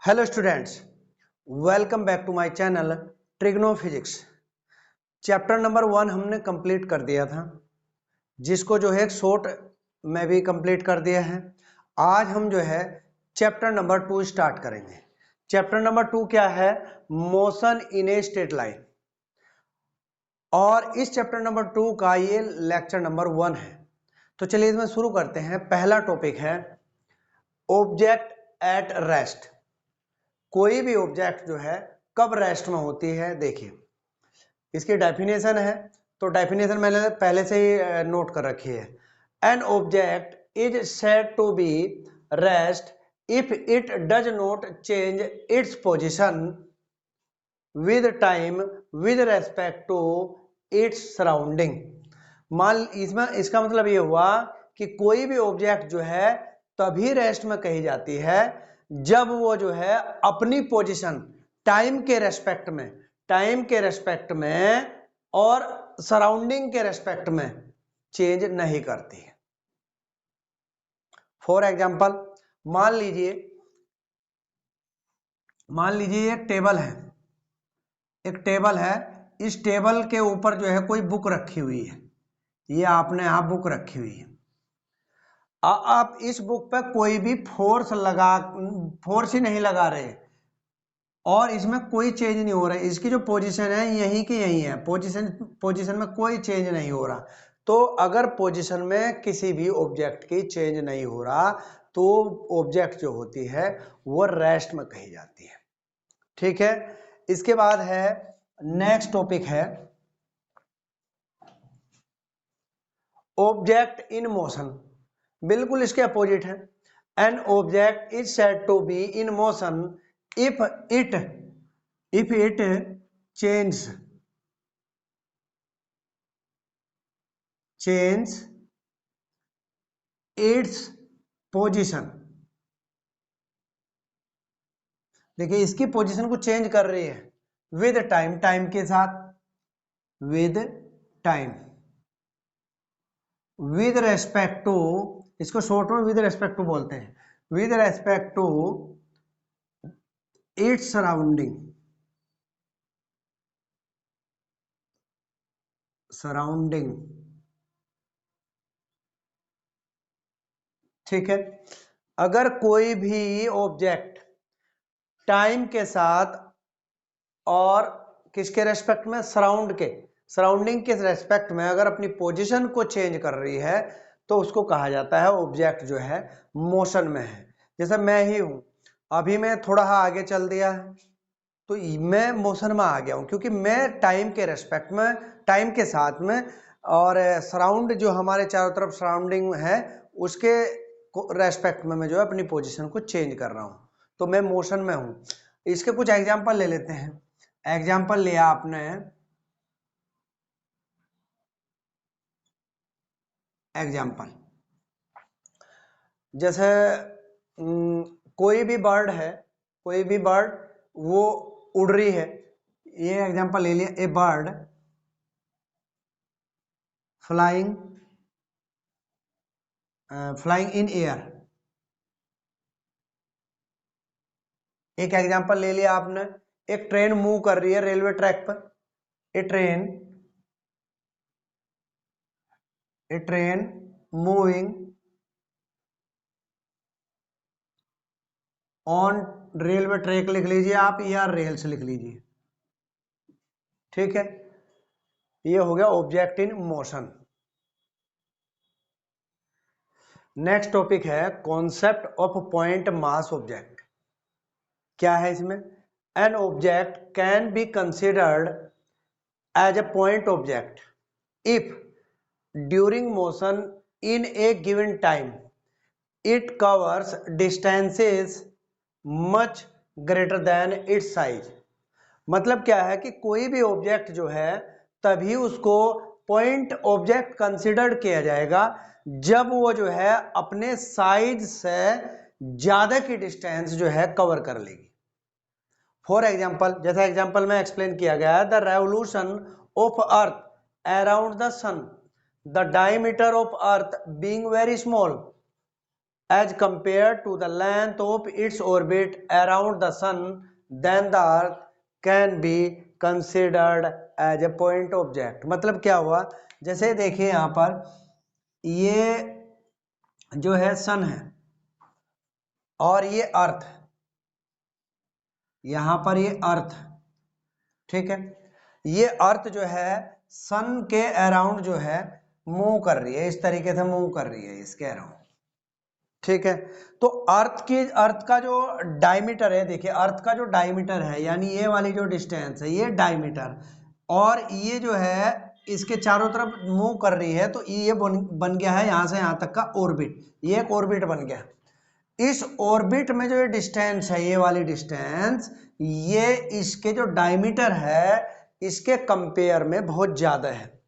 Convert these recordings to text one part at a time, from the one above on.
Hello students, welcome back to my channel trigno physics. Chapter number 1 हमने complete कर दिया था, जिसको जो है शॉर्ट में भी कंप्लीट कर दिया है। आज हम जो है चैप्टर नंबर 2 स्टार्ट करेंगे। चैप्टर नंबर 2 क्या है? Motion in a straight line. और इस चैप्टर नंबर 2 का ये लेक्चर नंबर 1 है। तो चलिए इसमें शुरू करते हैं। पहला टॉपिक है ऑब्जेक्ट एट रेस्ट। कोई भी ऑब्जेक्ट जो है कब रेस्ट में होती है, देखिए इसकी डेफिनेशन है। तो डेफिनेशन मैंने पहले से ही नोट कर रखी है। An object is said to be rest if it does not change its position with time with respect to its surrounding. मान इसमें इसका मतलब ये हुआ कि कोई भी ऑब्जेक्ट जो है तभी रेस्ट में कही जाती है जब वो जो है अपनी पोजीशन टाइम के रेस्पेक्ट में और सराउंडिंग के रेस्पेक्ट में चेंज नहीं करती है। फॉर एग्जांपल मान लीजिए एक टेबल है। इस टेबल के ऊपर जो है कोई बुक रखी हुई है। ये आपने यहाँ बुक रखी हुई है। आप इस बुक पे कोई भी फोर्स ही नहीं लगा रहे और इसमें कोई चेंज नहीं हो रहा है। इसकी जो पोजीशन है यहीं की यहीं है। पोजीशन में कोई चेंज नहीं हो रहा। तो अगर पोजीशन में किसी भी ऑब्जेक्ट की चेंज नहीं हो रहा तो ऑब्जेक्ट जो होती है वो रेस्ट में कही जाती है। ठीक है। इसके बाद है नेक्स्ट टॉपिक है ऑब्जेक्ट इन मोशन। बिल्कुल इसके अपोजिट है। An object is said to be in motion if it change its position. देखिए इसकी पोजीशन को चेंज कर रही है विद टाइम के साथ, with time with respect to, इसको शॉर्ट में विद रेस्पेक्ट टू बोलते हैं, with respect to its surrounding. ठीक है। अगर कोई भी ऑब्जेक्ट टाइम के साथ और किसके रेस्पेक्ट में, सराउंडिंग के रेस्पेक्ट में अगर अपनी पोजीशन को चेंज कर रही है तो उसको कहा जाता है ऑब्जेक्ट जो है मोशन में है। जैसे मैं ही हूं, अभी मैं थोड़ा आगे चल दिया है तो मैं मोशन में आ गया हूं, क्योंकि मैं टाइम के रेस्पेक्ट में, टाइम के साथ में और सराउंड जो हमारे चारों तरफ सराउंडिंग है उसके रेस्पेक्ट में मैं जो है अपनी पोजीशन को चेंज कर रहा हूं, तो मैं मोशन में हूं। इसके कुछ एग्जांपल ले लेते हैं। एग्जाम्पल लिया आपने, एग्जाम्पल जैसे कोई भी बर्ड है, कोई भी बर्ड वो उड़ रही है। ये एग्जाम्पल ले लिया, ए बर्ड फ्लाइंग इन एयर। एक एग्जाम्पल ले लिया आपने, एक ट्रेन मूव कर रही है रेलवे ट्रैक पर। A train moving on railway track लिख लीजिए आप, या रेल्स लिख लीजिए। ठीक है, ये हो गया object in motion. Next topic है concept of point mass object. क्या है इसमें? An object can be considered as a point object if during motion in a given time it covers distances much greater than its size. मतलब क्या है कि कोई भी ऑब्जेक्ट जो है तभी उसको पॉइंट ऑब्जेक्ट कंसिडर्ड किया जाएगा जब वो जो है अपने साइज से ज्यादा की डिस्टेंस जो है कवर कर लेगी। फॉर एग्जाम्पल, जैसा एग्जाम्पल में एक्सप्लेन किया गया है, the revolution of earth around the sun, the diameter of earth being very small as compared to the length of its orbit around the sun, then the earth can be considered as a point object। मतलब क्या हुआ, जैसे देखिए यहां पर ये जो है सन है और ये अर्थ, यहां पर ये अर्थ, ठीक है, ये अर्थ जो है सन के अराउंड जो है मूव कर रही है, इस तरीके से मूव कर रही है इसके अराउंड, ठीक है। तो अर्थ का जो डायमीटर है, देखिए अर्थ का जो डायमीटर है यानी ये वाली जो डिस्टेंस है ये डायमीटर, और ये जो है इसके चारों तरफ मूव कर रही है, तो ये बन गया है यहां से यहां तक का ऑर्बिट, ये एक ऑर्बिट बन गया। इस ऑर्बिट में जो ये डिस्टेंस है, ये वाली डिस्टेंस, ये इसके जो डायमीटर है इसके कंपेयर में बहुत ज्यादा है।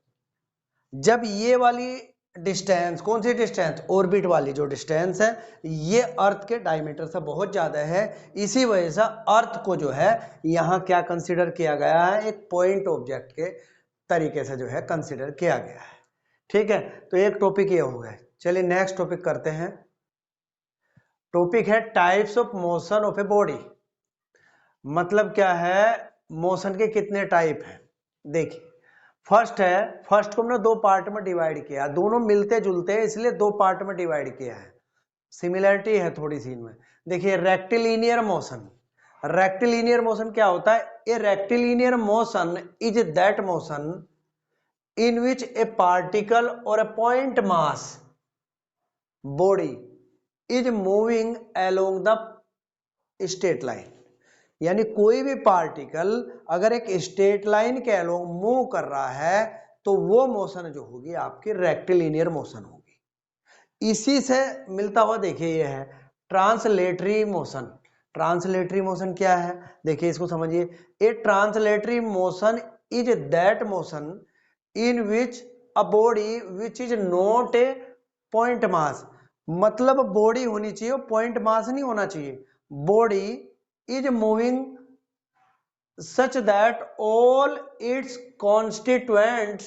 जब ये वाली डिस्टेंस, कौन सी डिस्टेंस, ऑर्बिट वाली जो डिस्टेंस है, ये अर्थ के डायमीटर से बहुत ज्यादा है, इसी वजह से अर्थ को जो है यहां क्या कंसीडर किया गया है, एक पॉइंट ऑब्जेक्ट के तरीके से जो है कंसीडर किया गया है, ठीक है। तो एक टॉपिक ये हो गया। चलिए नेक्स्ट टॉपिक करते हैं। टॉपिक है types of motion of a body. मतलब क्या है, मोशन के कितने टाइप हैं। देखिए फर्स्ट को हमने दो पार्ट में डिवाइड किया, दोनों मिलते जुलते हैं इसलिए दो पार्ट में डिवाइड किया है, सिमिलरिटी है थोड़ी सी इनमें। देखिए रेक्टिलिनियर मोशन, रेक्टिलिनियर मोशन क्या होता है, a rectilinear motion is that motion in which a particle और a point mass body is moving along the straight line. यानी कोई भी पार्टिकल अगर एक स्ट्रेट लाइन के अलोंग मूव कर रहा है तो वो मोशन जो होगी आपकी रेक्टिलिनियर मोशन होगी। इसी से मिलता हुआ देखिए ये है ट्रांसलेटरी मोशन। ट्रांसलेटरी मोशन क्या है, देखिए इसको समझिए। A translatory motion is that motion in which a body which is not a point mass. मतलब बॉडी होनी चाहिए, पॉइंट मास नहीं होना चाहिए। Body is moving such that all its constituents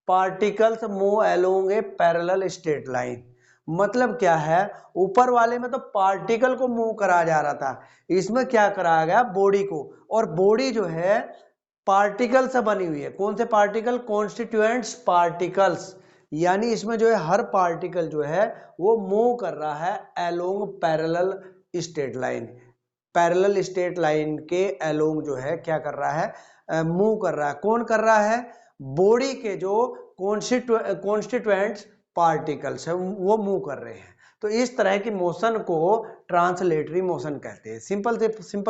particles move along a parallel straight line. मतलब क्या है, ऊपर वाले में तो पार्टिकल को मूव करा जा रहा था, इसमें क्या कराया गया, बॉडी को। और बॉडी जो है पार्टिकल से बनी हुई है। कौन से पार्टिकल, कॉन्स्टिट्यूएंट्स पार्टिकल्स। यानी इसमें जो है हर पार्टिकल जो है वो मूव कर रहा है along parallel straight line. Parallel straight line के अलोंग जो है क्या कर रहा है, मूव कर रहा है। कौन कर रहा है, बॉडी के जो कॉन्स्टिट्यूएंट्स पार्टिकल्स है वो मूव कर रहे हैं। तो इस तरह की मोशन को ट्रांसलेटरी मोशन कहते हैं। सिंपल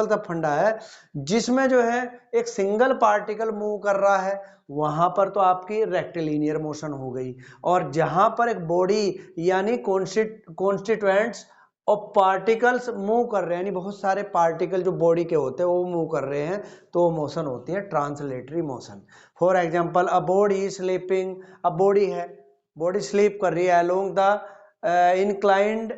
सा फंडा है, जिसमें जो है एक सिंगल पार्टिकल मूव कर रहा है वहां पर तो आपकी रेक्टिलिनियर मोशन हो गई, और जहां पर एक बॉडी यानी कॉन्स्टिट्यूएंट्स और पार्टिकल्स मूव कर रहे हैं, यानी बहुत सारे पार्टिकल जो बॉडी के होते हैं वो मूव कर रहे हैं, तो मोशन होती है translatory motion. For example a body sleeping, अब बॉडी है, बॉडी स्लीप कर रही है along the inclined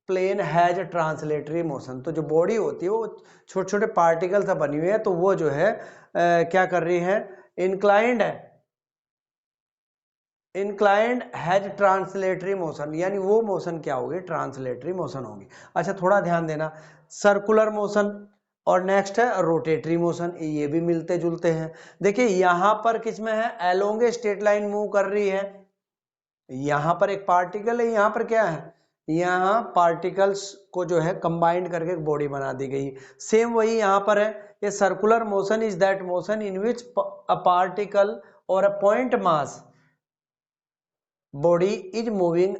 plane has translatory motion. तो जो बॉडी होती है वो छोटे छोटे पार्टिकल से बनी हुई है, तो वो जो है क्या कर रही है, इंक्लाइंड है, इंक्लाइंड हैज ट्रांसलेटरी मोशन, यानी वो मोशन क्या होगी, ट्रांसलेटरी मोशन होगी। अच्छा थोड़ा ध्यान देना, सर्कुलर मोशन और नेक्स्ट है रोटेटरी मोशन, ये भी मिलते जुलते हैं। देखिए यहां पर किसमें है, along a straight line move कर रही है, यहां पर एक पार्टिकल है, यहां पर क्या है, यहां पार्टिकल्स को जो है कंबाइंड करके एक बॉडी बना दी गई। सेम वही यहां पर है, ये circular motion is that motion in which a particle और a point mass body is moving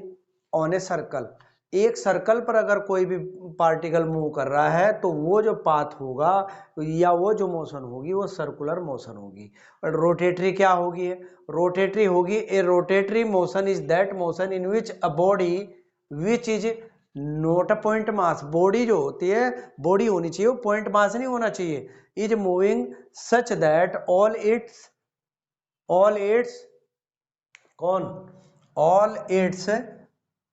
on a circle. एक सर्कल पर अगर कोई भी पार्टिकल मूव कर रहा है तो वो जो पाथ होगा या वो जो मोशन होगी वो सर्कुलर मोशन होगी। और रोटेटरी क्या होगी, रोटेटरी होगी, a rotatory motion is that motion in which a body which is not a point mass. Body जो होती है, बॉडी होनी चाहिए, वो पॉइंट मास नहीं होना चाहिए। Is moving such that all it's कौन, ऑल इट्स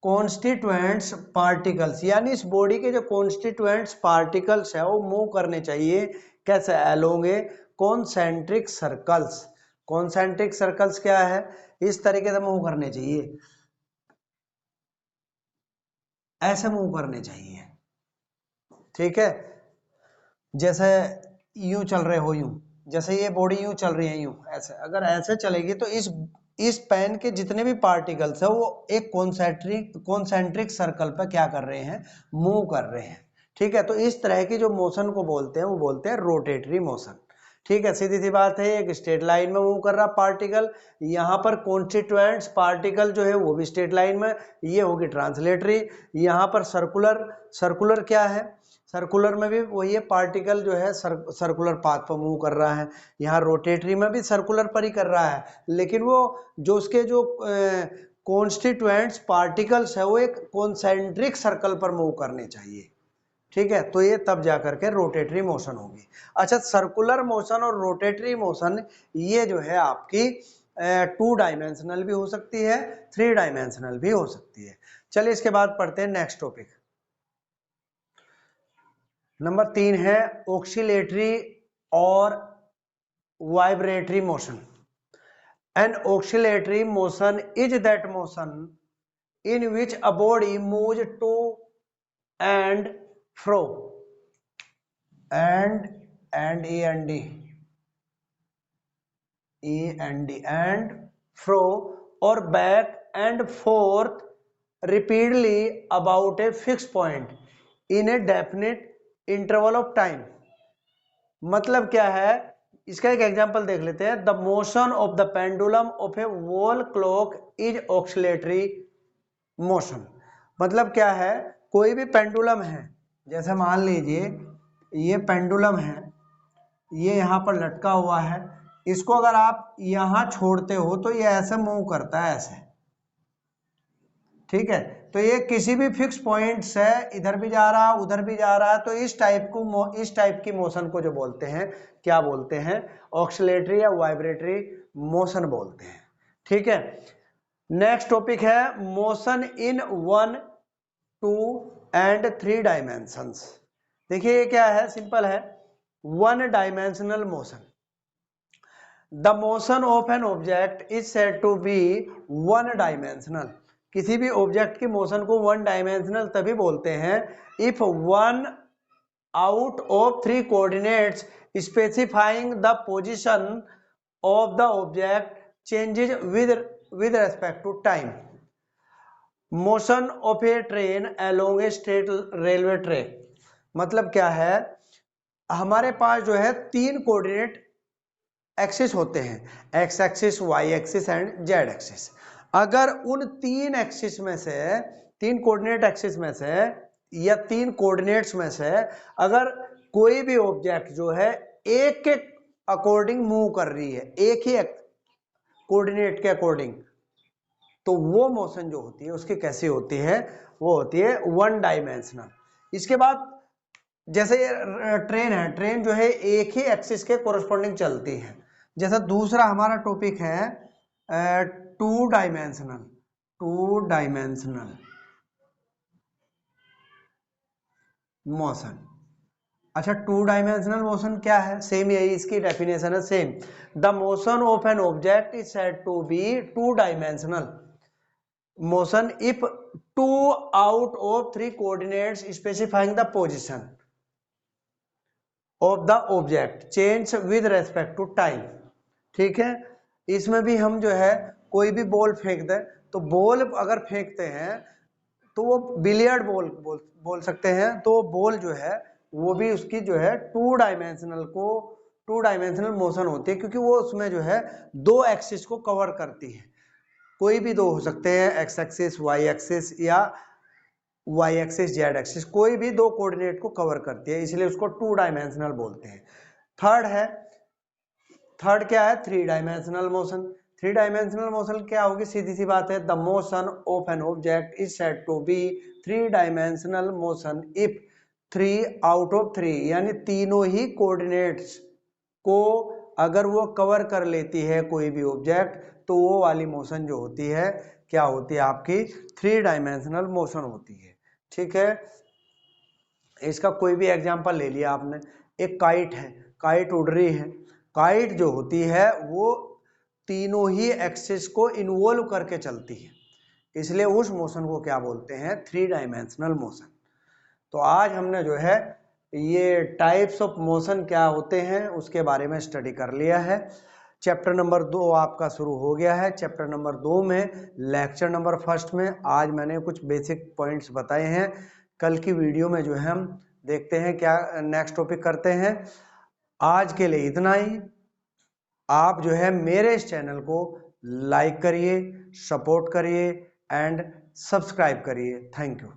कॉन्स्टिट्यूएंट्स पार्टिकल्स, यानी इस बॉडी के जो कॉन्स्टिट्यूएंट्स पार्टिकल्स है वो मूव करने चाहिए कैसे, अलोंग ए कॉन्सेंट्रिक सर्कल्स। कॉन्सेंट्रिक सर्कल्स क्या है, इस तरीके से मूव करने चाहिए, ऐसे मूव करने चाहिए, ठीक है। जैसे यूं चल रहे हो, यूं, जैसे ये बॉडी यूं चल रही है, यूं ऐसे, अगर ऐसे चलेगी तो इस पेन के जितने भी पार्टिकल्स है वो एक कॉन्सेंट्रिक सर्कल पर क्या कर रहे हैं, मूव कर रहे हैं, ठीक है। तो इस तरह की जो मोशन को बोलते हैं वो बोलते हैं रोटेटरी मोशन, ठीक है। सीधी सी बात है, एक स्ट्रेट लाइन में मूव कर रहा पार्टिकल, यहाँ पर कॉन्स्टिट्यूएंट्स पार्टिकल जो है वो भी स्ट्रेट लाइन में, ये होगी ट्रांसलेटरी। यहाँ पर सर्कुलर क्या है, सर्कुलर में भी वही है, पार्टिकल जो है सर्कुलर पाथ पर मूव कर रहा है। यहाँ रोटेटरी में भी सर्कुलर पर ही कर रहा है, लेकिन वो जो उसके जो कॉन्स्टिट्यूएंट्स पार्टिकल्स है वो एक कॉन्सेंट्रिक सर्कल पर मूव करने चाहिए, ठीक है। तो ये तब जाकर के रोटेटरी मोशन होगी। अच्छा, सर्कुलर मोशन और रोटेटरी मोशन ये जो है आपकी 2 डायमेंशनल भी हो सकती है, 3 डायमेंशनल भी हो सकती है। चलिए इसके बाद पढ़ते हैं नेक्स्ट टॉपिक। नंबर 3 है ऑक्सीलेटरी और vibratory motion. An oscillatory motion is that motion in which a body moves to and fro and fro or back and forth repeatedly about a fixed point in a definite interval of time। मतलब क्या है, इसका एक example देख लेते हैं। The motion of the pendulum of a wall clock is oscillatory motion. मतलब क्या है, कोई भी पेंडुलम है, जैसे मान लीजिए ये पेंडुलम है, ये यहाँ पर लटका हुआ है, इसको अगर आप यहाँ छोड़ते हो तो ये ऐसे मूव करता है, ऐसे, ठीक है। तो ये किसी भी फिक्स पॉइंट से इधर भी जा रहा है उधर भी जा रहा है, तो इस टाइप की मोशन को जो बोलते हैं, क्या बोलते हैं, ऑक्सीलेटरी या वाइब्रेटरी मोशन बोलते हैं, ठीक है। नेक्स्ट टॉपिक है मोशन इन 1, 2 एंड 3 डायमेंशंस। देखिए ये क्या है, सिंपल है, 1 dimensional motion. The motion of an object is said to be 1 dimensional. किसी भी ऑब्जेक्ट की मोशन को 1 डायमेंशनल तभी बोलते हैं if 1 out of 3 coordinates specifying the position of the object changes with respect to time. Motion of a train along a straight railway track. मतलब क्या है, हमारे पास जो है 3 कोऑर्डिनेट एक्सिस होते हैं, x axis, y axis and z axis. अगर उन 3 एक्सिस में से, 3 कोऑर्डिनेट एक्सिस में से या 3 कोऑर्डिनेट्स में से अगर कोई भी ऑब्जेक्ट जो है एक के अकॉर्डिंग मूव कर रही है, एक ही कोऑर्डिनेट के अकॉर्डिंग, तो वो मोशन जो होती है उसकी कैसी होती है, वो होती है 1 डायमेंशनल। इसके बाद जैसे ट्रेन है, ट्रेन जो है एक ही एक्सिस के कोरस्पॉन्डिंग चलती है। जैसा दूसरा हमारा टॉपिक है 2 डायमेंशनल मोशन। अच्छा, 2 डायमेंशनल मोशन क्या है, सेम यही इसकी डेफिनेशन है, same. The motion of an object is said to be 2 dimensional motion if 2 out of 3 coordinates specifying the position of the object change with respect to time, ठीक है। इसमें भी हम जो है कोई भी बॉल फेंक दे, तो बॉल अगर फेंकते हैं तो वो बिलियर्ड बॉल बोल सकते हैं, तो बॉल जो है वो भी उसकी जो है 2 डायमेंशनल मोशन होती है, क्योंकि वो उसमें जो है 2 एक्सिस को कवर करती है। कोई भी 2 हो सकते हैं, एक्स एक्सिस, वाई एक्सिस या वाई एक्सिस, जेड एक्सिस, कोई भी 2 कोऑर्डिनेट को कवर करती है, इसलिए उसको 2 डायमेंशनल बोलते हैं। थर्ड क्या है, 3 डायमेंशनल मोशन। 3 डायमेंशनल मोशन क्या होगी, सीधी सी बात है, the motion of an object is said to be 3 dimensional motion if 3 out of 3, यानी तीनों ही कोऑर्डिनेट्स को अगर वो कवर कर लेती है कोई भी ऑब्जेक्ट, तो वो वाली मोशन जो होती है क्या होती है, आपकी 3 डायमेंशनल मोशन होती है, ठीक है। इसका कोई भी एग्जांपल ले लिया आपने, एक काइट है, काइट उड़ रही है, काइट जो होती है वो तीनों ही एक्सिस को इन्वॉल्व करके चलती है, इसलिए उस मोशन को क्या बोलते हैं, 3 डायमेंशनल मोशन। तो आज हमने जो है ये टाइप्स ऑफ मोशन क्या होते हैं उसके बारे में स्टडी कर लिया है। चैप्टर नंबर 2 आपका शुरू हो गया है। चैप्टर नंबर 2 में लेक्चर नंबर 1 में आज मैंने कुछ बेसिक पॉइंट्स बताए हैं। कल की वीडियो में जो है हम देखते हैं क्या नेक्स्ट टॉपिक करते हैं। आज के लिए इतना ही। आप जो है मेरे इस चैनल को लाइक करिए, सपोर्ट करिए एंड सब्सक्राइब करिए। Thank you.